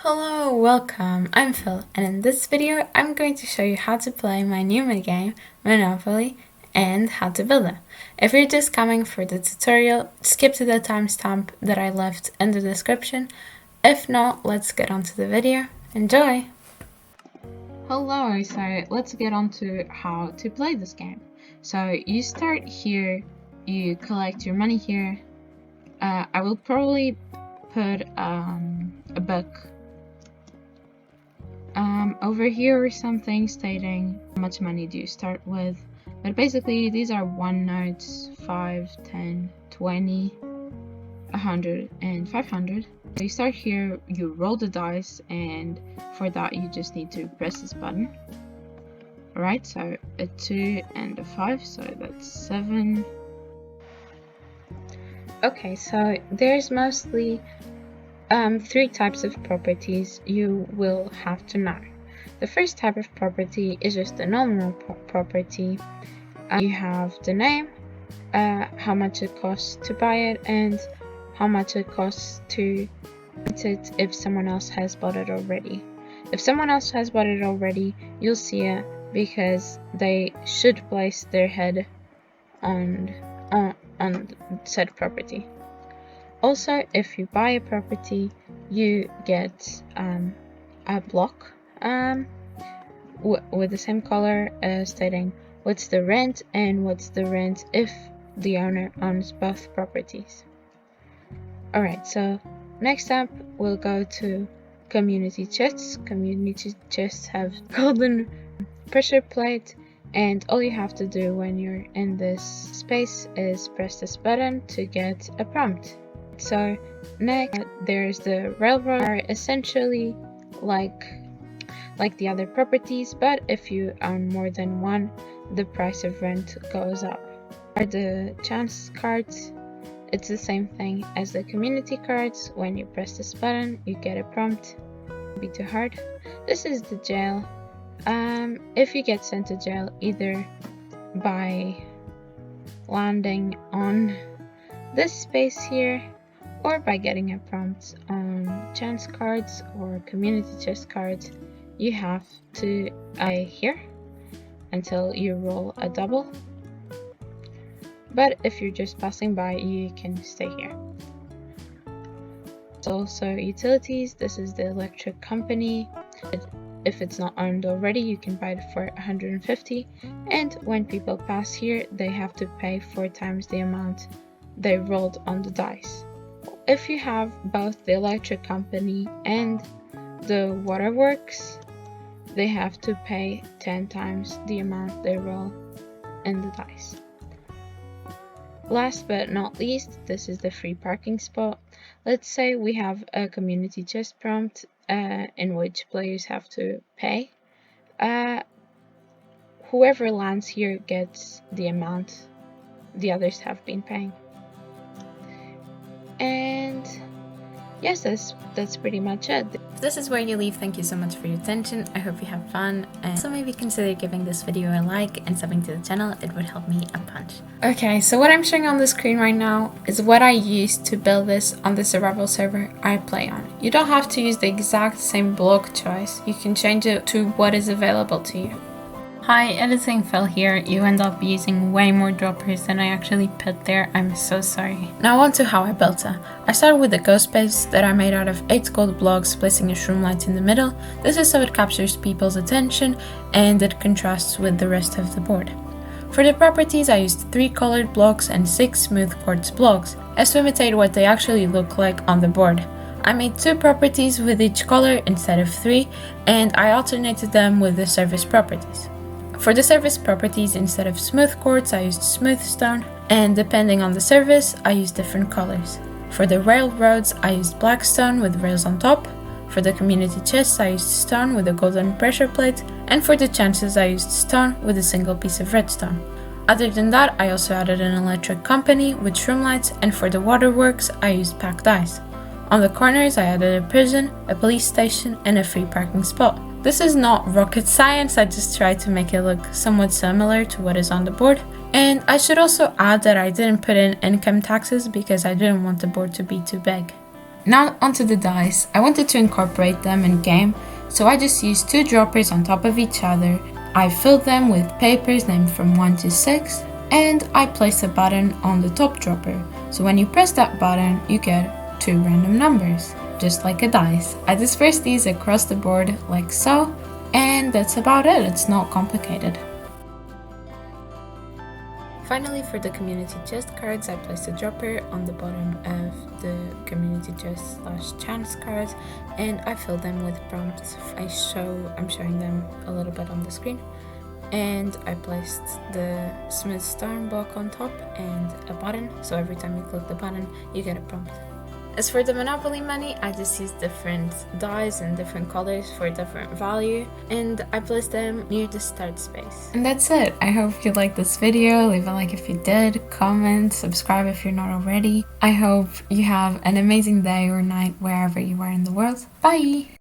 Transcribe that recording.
Hello, welcome, I'm Phil, and in this video I'm going to show you how to play my new minigame, Monopoly, and how to build it. If you're just coming for the tutorial, skip to the timestamp that I left in the description. If not, let's get on to the video. Enjoy! Hello, so let's get on to how to play this game. So you start here, you collect your money here. I will probably put a book over here or something stating how much money do you start with, but basically these are 1 notes, 5, 10, 20, 100 and 500. So you start here, you roll the dice, and for that you just need to press this button. Alright, so a 2 and a 5, so that's 7. Okay, so there's mostly 3 types of properties you will have to know. The first type of property is just a normal property. You have the name, how much it costs to buy it, and how much it costs to rent it if someone else has bought it already. If someone else has bought it already, you'll see it because they should place their head on said property. Also, if you buy a property, you get a block with the same color stating what's the rent and what's the rent if the owner owns both properties. Alright, so next up we'll go to community chests. Community chests have golden pressure plate, and all you have to do when you're in this space is press this button to get a prompt. So next there's the railroad, are essentially like the other properties, but if you own more than one, the price of rent goes up. Are the chance cards, it's the same thing as the community cards. When you press this button you get a prompt. Don't be too hard. This is the jail. If you get sent to jail either by landing on this space here or by getting a prompt on chance cards or community chest cards, you have to stay here until you roll a double. But if you're just passing by, you can stay here. Also utilities, this is the electric company. If it's not owned already, you can buy it for 150, and when people pass here they have to pay 4 times the amount they rolled on the dice. If you have both the electric company and the waterworks, they have to pay 10 times the amount they roll in the dice. Last but not least, this is the free parking spot. Let's say we have a community chest prompt in which players have to pay. Whoever lands here gets the amount the others have been paying. And yes, that's pretty much it. This is where you leave. Thank you so much for your attention. I hope you have fun, and so maybe consider giving this video a like and subbing to the channel. It would help me a bunch. Okay, so what I'm showing on the screen right now is what I used to build this on the survival server I play on. You don't have to use the exact same block choice. You can change it to what is available to you. Hi, editing Phil here. You end up using way more droppers than I actually put there. I'm so sorry. Now on to how I built it. I started with a ghost base that I made out of 8 gold blocks, placing a shroom light in the middle. This is so it captures people's attention and it contrasts with the rest of the board. For the properties I used 3 colored blocks and 6 smooth quartz blocks, as to imitate what they actually look like on the board. I made 2 properties with each color instead of 3, and I alternated them with the surface properties. For the surface properties, instead of smooth quartz, I used smooth stone, and depending on the surface, I used different colors. For the railroads, I used black stone with rails on top. For the community chests, I used stone with a golden pressure plate, and for the chances, I used stone with a single piece of redstone. Other than that, I also added an electric company with shroom lights, and for the waterworks, I used packed ice. On the corners, I added a prison, a police station, and a free parking spot. This is not rocket science, I just tried to make it look somewhat similar to what is on the board. And I should also add that I didn't put in income taxes because I didn't want the board to be too big. Now onto the dice. I wanted to incorporate them in game, so I just used 2 droppers on top of each other. I filled them with papers named from 1 to 6, and I placed a button on the top dropper. So when you press that button, you get 2 random numbers, just like a dice. I dispersed these across the board like so, and that's about it. It's not complicated. Finally, for the community chest cards, I placed a dropper on the bottom of the community chest / chance cards, and I filled them with prompts. I'm showing them a little bit on the screen. And I placed the smooth stone block on top and a button, so every time you click the button, you get a prompt. As for the Monopoly money, I just used different dies and different colors for different value, and I placed them near the start space. And that's it. I hope you liked this video. Leave a like if you did, comment, subscribe if you're not already. I hope you have an amazing day or night wherever you are in the world. Bye!